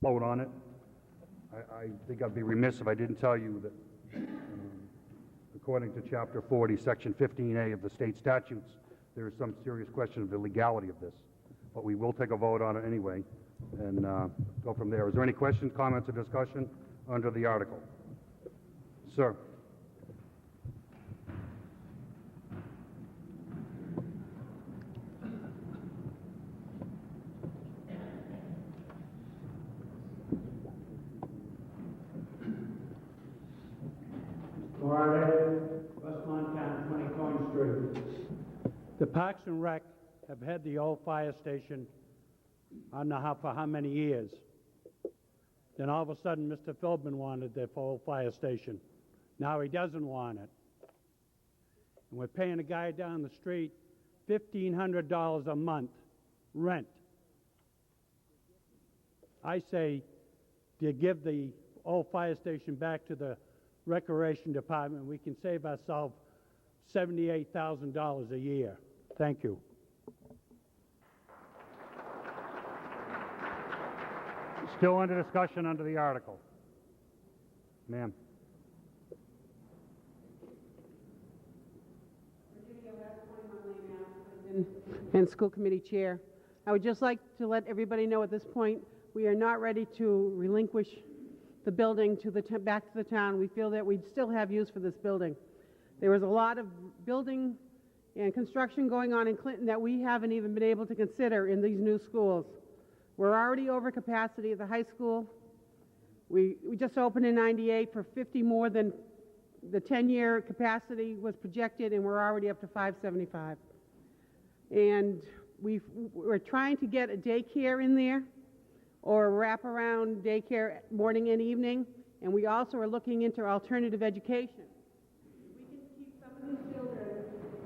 vote on it. I think I'd be remiss if I didn't tell you that according to Chapter 40, Section 15A of the state statutes, there is some serious question of the legality of this. But we will take a vote on it anyway and go from there. Is there any questions, comments, or discussion under the article? Sir. West Montana, 20 Coin Street. The Parks and Rec have had the old fire station, I don't know for how many years. Then all of a sudden, Mr. Philbin wanted the old fire station. Now he doesn't want it. And we're paying a guy down the street $1,500 a month rent. I say to give the old fire station back to the Recreation Department, we can save ourselves $78,000 a year. Thank you. Still under discussion under the article. Ma'am. And school committee chair. I would just like to let everybody know at this point, we are not ready to relinquish the building to the back to the town. We feel that we still have use for this building. There was a lot of building and construction going on in Clinton that we haven't even been able to consider in these new schools. We're already over capacity at the high school. We just opened in '98 for 50 more than the 10-year capacity was projected, and we're already up to 575. And we're trying to get a daycare in there, or wraparound daycare morning and evening, and we also are looking into alternative education. We can keep some of these children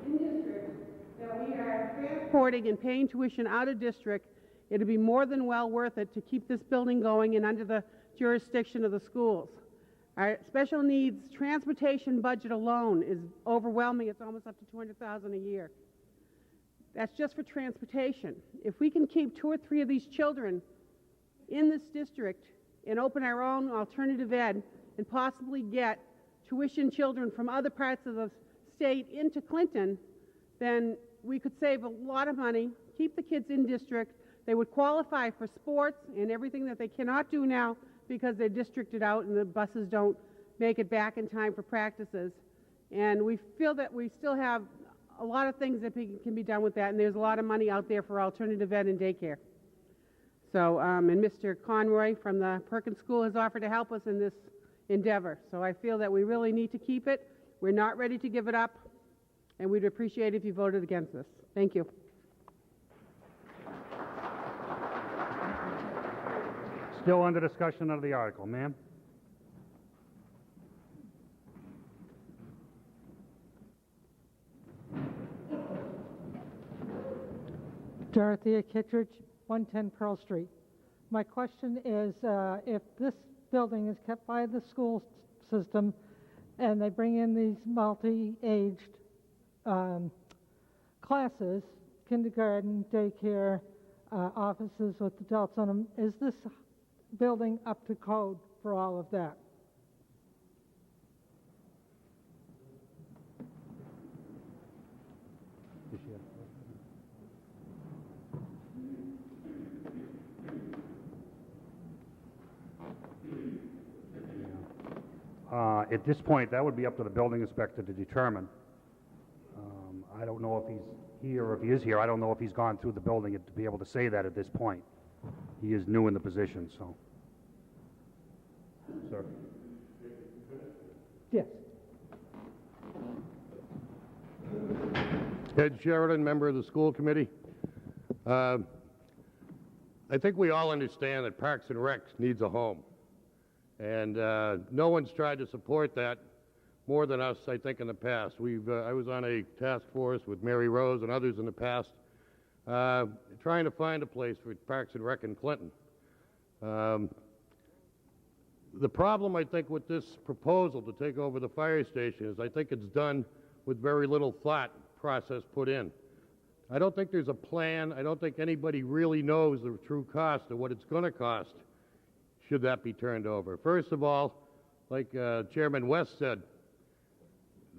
in district that we are transporting and paying tuition out of district. It'd be more than well worth it to keep this building going and under the jurisdiction of the schools. Our special needs transportation budget alone is overwhelming. It's almost up to $200,000 a year. That's just for transportation. If we can keep 2 or 3 of these children in this district and open our own alternative ed and possibly get tuition children from other parts of the state into Clinton, then we could save a lot of money, keep the kids in district. They would qualify for sports and everything that they cannot do now because they're districted out and the buses don't make it back in time for practices. And we feel that we still have a lot of things that can be done with that, and there's a lot of money out there for alternative ed and daycare. So, and Mr. Conroy from the Perkins School has offered to help us in this endeavor. So I feel that we really need to keep it. We're not ready to give it up, and we'd appreciate if you voted against this. Thank you. Still under discussion under the article. Ma'am? Dorothea Kittredge, 110 Pearl Street. My question is, if this building is kept by the school system and they bring in these multi-aged classes, kindergarten, daycare, offices with adults on them, is this building up to code for all of that? At this point, that would be up to the building inspector to determine. I don't know if he's here or if he is here. I don't know if he's gone through the building to be able to say that at this point. He is new in the position, so. Sir. Yes. Ed Sheridan, member of the school committee. I think we all understand that Parks and Rec needs a home. And no one's tried to support that more than us, I think, in the past. I was on a task force with Mary Rose and others in the past trying to find a place for Parks and Rec in Clinton. The problem, I think, with this proposal to take over the fire station is I think it's done with very little thought process put in. I don't think there's a plan. I don't think anybody really knows the true cost of what it's going to cost should that be turned over. First of all, like Chairman West said,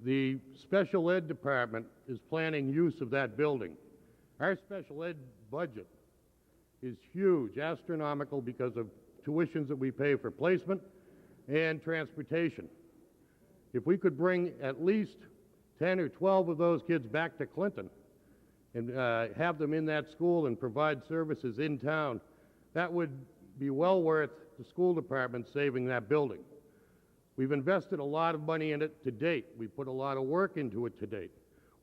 the special ed department is planning use of that building. Our special ed budget is huge, astronomical, because of tuitions that we pay for placement and transportation. If we could bring at least 10 or 12 of those kids back to Clinton and have them in that school and provide services in town, that would be well worth the school department saving that building. We've invested a lot of money in it to date. We put a lot of work into it to date.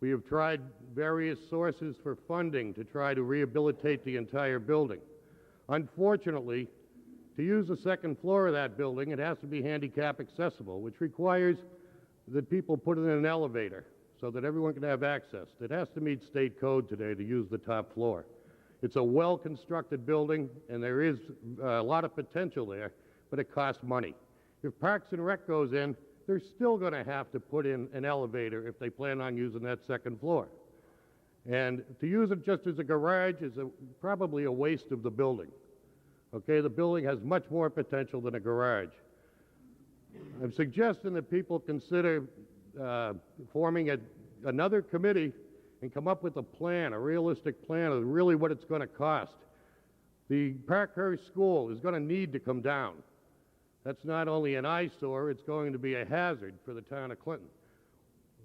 We have tried various sources for funding to try to rehabilitate the entire building. Unfortunately, to use the second floor of that building, it has to be handicap accessible, which requires that people put in an elevator so that everyone can have access. It has to meet state code today to use the top floor. It's a well-constructed building, and there is a lot of potential there, but it costs money. If Parks and Rec goes in, they're still going to have to put in an elevator if they plan on using that second floor. And to use it just as a garage is probably a waste of the building. Okay, the building has much more potential than a garage. I'm suggesting that people consider forming another committee and come up with a plan, a realistic plan of really what it's going to cost. The Parkhurst School is going to need to come down. That's not only an eyesore, it's going to be a hazard for the town of Clinton.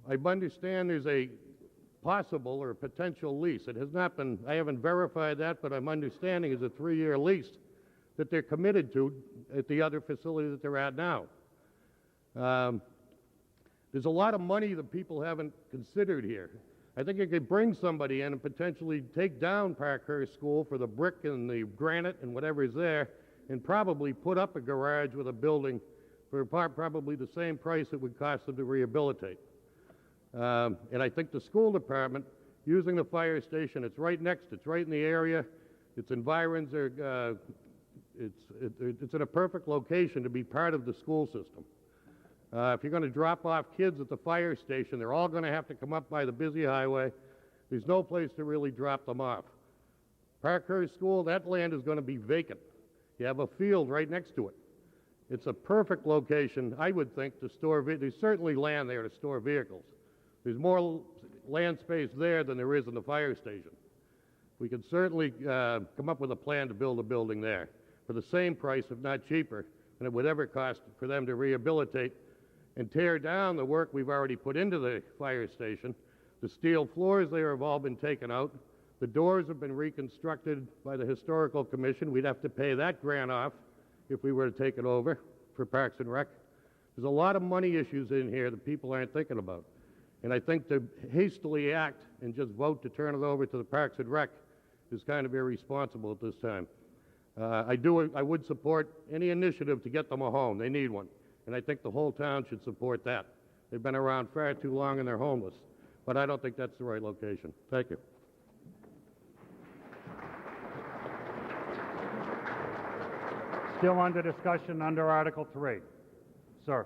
I understand there's a possible or potential lease. It has not been, I haven't verified that, but I'm understanding is a 3-year lease that they're committed to at the other facility that they're at now. There's a lot of money that people haven't considered here. I think you could bring somebody in and potentially take down Parkhurst School for the brick and the granite and whatever is there, and probably put up a garage with a building for probably the same price it would cost them to rehabilitate. And I think the school department, using the fire station, it's right in the area, its environs are, it's in a perfect location to be part of the school system. If you're going to drop off kids at the fire station, they're all going to have to come up by the busy highway. There's no place to really drop them off. Parkhurst School, that land is going to be vacant. You have a field right next to it. It's a perfect location, I would think, to store vehicles. There's certainly land there to store vehicles. There's more land space there than there is in the fire station. We could certainly come up with a plan to build a building there for the same price, if not cheaper, than it would ever cost for them to rehabilitate and tear down the work we've already put into the fire station. The steel floors there have all been taken out. The doors have been reconstructed by the Historical Commission. We'd have to pay that grant off if we were to take it over for Parks and Rec. There's a lot of money issues in here that people aren't thinking about. And I think to hastily act and just vote to turn it over to the Parks and Rec is kind of irresponsible at this time. I would support any initiative to get them a home. They need one. And I think the whole town should support that. They've been around far too long and they're homeless. But I don't think that's the right location. Thank you. Still under discussion under Article 3. Sir.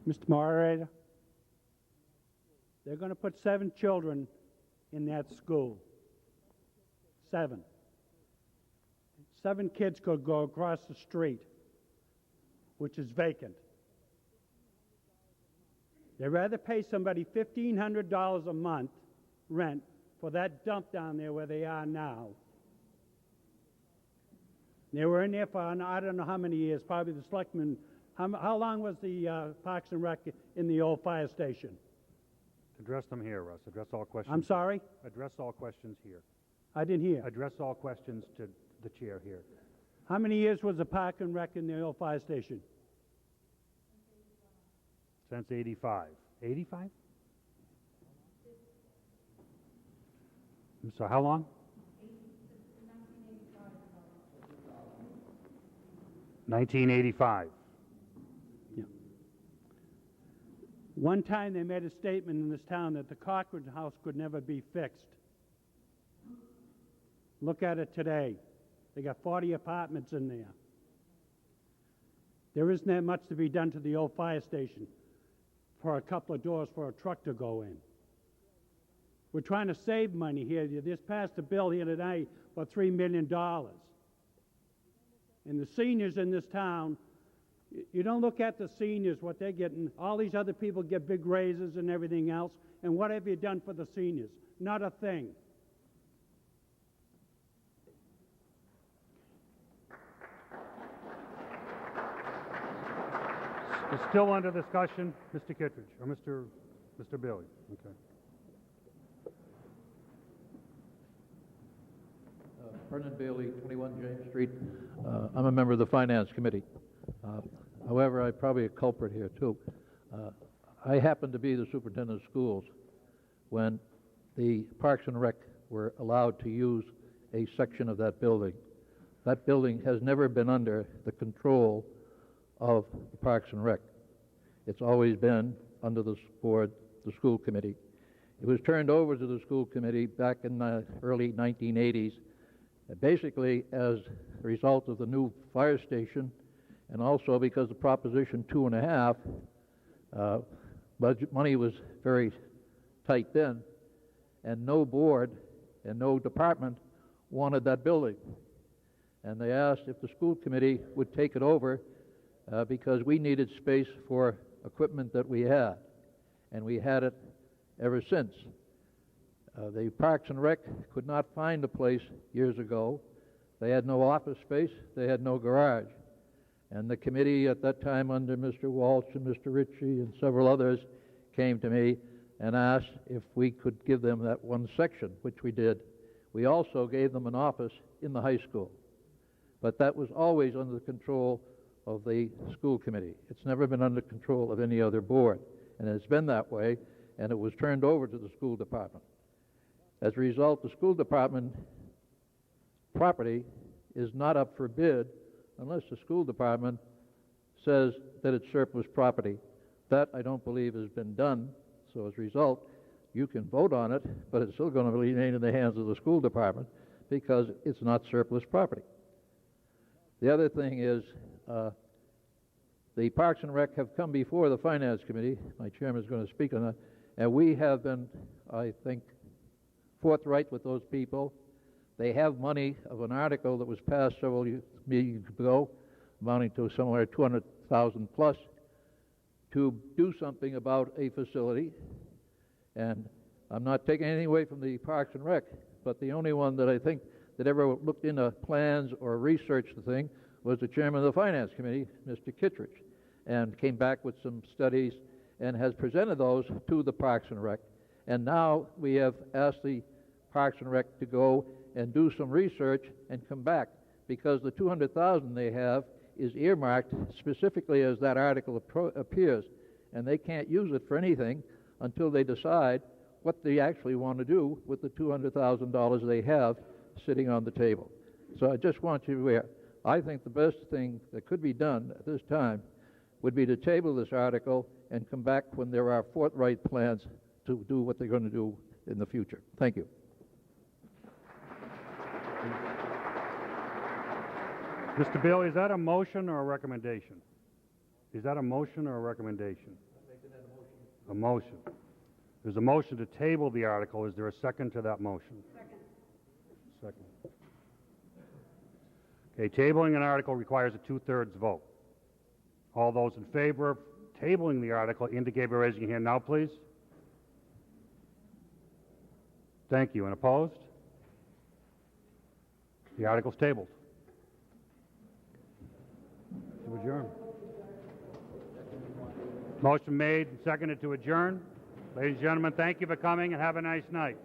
Mr. Moderator, they're going to put 7 children in that school. 7. 7 kids could go across the street, which is vacant. They'd rather pay somebody $1,500 a month rent for that dump down there where they are now. They were in there for I don't know how many years, probably the selectmen. How long was the Parks and Rec in the old fire station? Address them here, Russ. Address all questions. I'm sorry? Address all questions here. I didn't hear. Address all questions to the chair here. How many years was the Park and Rec in the old fire station? Since 85. 85? I'm sorry, how long? 1985. Yeah. One time they made a statement in this town that the Cochran House could never be fixed. Look at it today. They got 40 apartments in there. There isn't that much to be done to the old fire station for a couple of doors for a truck to go in. We're trying to save money here. You just passed a bill here today for $3 million. And the seniors in this town, you don't look at the seniors, what they're getting. All these other people get big raises and everything else. And what have you done for the seniors? Not a thing. It's still under discussion, Mr. Kittredge, or Mr. Bailey. Okay. Brendan Bailey, 21 James Street. I'm a member of the Finance Committee. However, I'm probably a culprit here, too. I happened to be the superintendent of schools when the Parks and Rec were allowed to use a section of that building. That building has never been under the control of the Parks and Rec. It's always been under the board, the school committee. It was turned over to the school committee back in the early 1980s, basically as a result of the new fire station, and also because of Proposition 2.5, budget money was very tight then, and no board and no department wanted that building. And they asked if the school committee would take it over because we needed space for equipment that we had, and we had it ever since. The Parks and Rec could not find a place years ago. They had no office space, they had no garage. And the committee at that time under Mr. Walsh and Mr. Ritchie and several others came to me and asked if we could give them that one section, which we did. We also gave them an office in the high school. But that was always under the control of the school committee. It's never been under control of any other board. And it's been that way, and it was turned over to the school department. As a result, the school department property is not up for bid unless the school department says that it's surplus property. That, I don't believe, has been done. So as a result, you can vote on it, but it's still going to remain in the hands of the school department because it's not surplus property. The other thing is the Parks and Rec have come before the Finance Committee. My chairman is going to speak on that. And we have been, I think, forthright with those people. They have money of an article that was passed several meetings ago, amounting to somewhere 200,000 plus, to do something about a facility. And I'm not taking anything away from the Parks and Rec, but the only one that I think that ever looked into plans or researched the thing was the chairman of the Finance Committee, Mr. Kittredge, and came back with some studies and has presented those to the Parks and Rec. And now we have asked the Parks and Rec to go and do some research and come back, because the 200,000 they have is earmarked specifically as that article appears, and they can't use it for anything until they decide what they actually want to do with the $200,000 they have sitting on the table. So I just want you to be aware. I think the best thing that could be done at this time would be to table this article and come back when there are forthright plans to do what they're going to do in the future. Thank you. Mr. Bailey, is that a motion or a recommendation? Is that a motion or a recommendation? A motion. There's a motion to table the article. Is there a second to that motion? Second. Okay, tabling an article requires a two-thirds vote. All those in favor of tabling the article indicate by raising your hand now, please. Thank you. And opposed? The article's tabled. To adjourn. Motion made and seconded to adjourn. Ladies and gentlemen, thank you for coming and have a nice night.